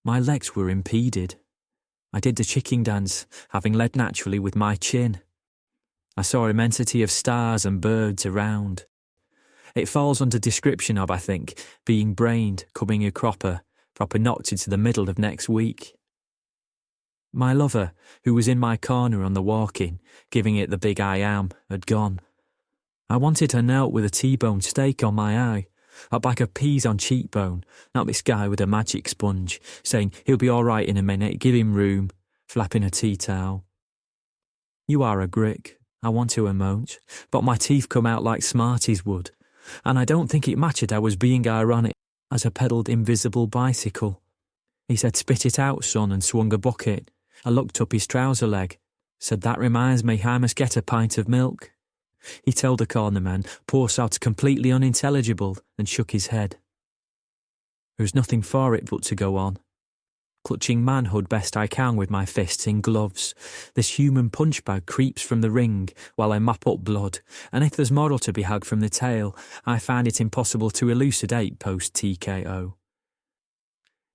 My legs were impeded. I did the chicken dance, having led naturally with my chin. I saw immensity of stars and birds around. It falls under description of, I think, being brained, coming a proper knocked into the middle of next week. My lover, who was in my corner on the walk-in, giving it the big I am, had gone. I wanted her knelt with a T-bone steak on my eye, a bag of peas on cheekbone, not this guy with a magic sponge, saying he'll be all right in a minute, give him room, flapping a tea towel. You are a brick, I want to emote, but my teeth come out like Smarties would, and I don't think it mattered I was being ironic as I pedalled invisible bicycle. He said, "Spit it out, son," and swung a bucket. I looked up his trouser leg, said, "That reminds me, I must get a pint of milk." He told the corner man, poor sod, completely unintelligible, and shook his head. There was nothing for it but to go on. Clutching manhood best I can with my fists in gloves, this human punch bag creeps from the ring while I mop up blood, and if there's moral to be had from the tale, I find it impossible to elucidate post-TKO.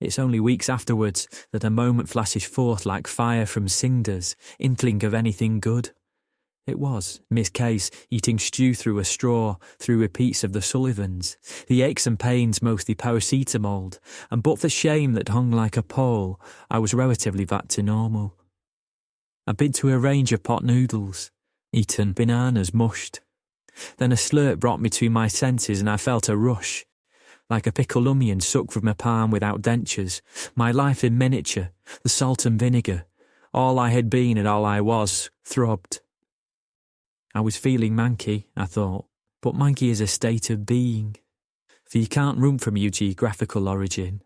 It's only weeks afterwards that a moment flashes forth like fire from cinders, inkling of anything good. It was Miss Case eating stew through a straw, through repeats of the Sullivans, the aches and pains mostly paracetamol, and but the shame that hung like a pole, I was relatively back to normal. I bid to a range of pot noodles, eaten bananas mushed. Then a slurp brought me to my senses and I felt a rush. Like a pickled onion sucked from a palm without dentures, my life in miniature, the salt and vinegar, all I had been and all I was, throbbed. I was feeling manky, I thought, but manky is a state of being. For you can't run from your geographical origin,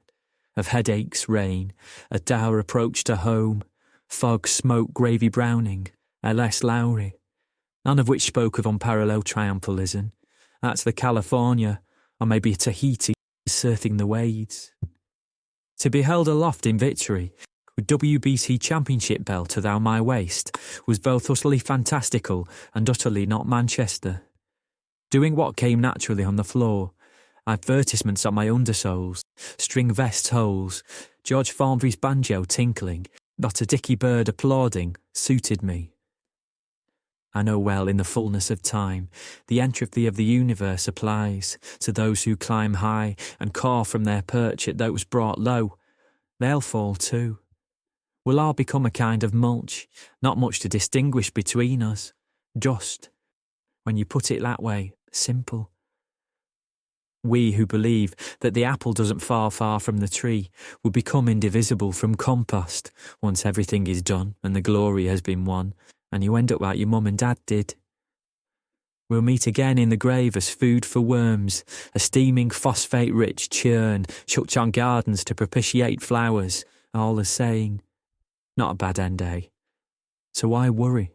of headaches, rain, a dour approach to home, fog, smoke, gravy browning, L.S. Lowry, none of which spoke of unparalleled triumphalism. That's the California, or maybe a Tahiti, surfing the waves. To be held aloft in victory, with WBC championship belt around my waist, was both utterly fantastical and utterly not Manchester. Doing what came naturally on the floor, advertisements on my undersoles, string vest holes, George Formby's banjo tinkling, not a dicky bird applauding, suited me. I know well, in the fullness of time, the entropy of the universe applies to those who climb high and caw from their perch at those brought low. They'll fall too. We'll all become a kind of mulch, not much to distinguish between us. Just, when you put it that way, simple. We who believe that the apple doesn't fall far from the tree will become indivisible from compost once everything is done and the glory has been won, and you end up like your mum and dad did. We'll meet again in the grave as food for worms, a steaming phosphate-rich churn chucked on gardens to propitiate flowers, all as saying, not a bad end, eh? So why worry?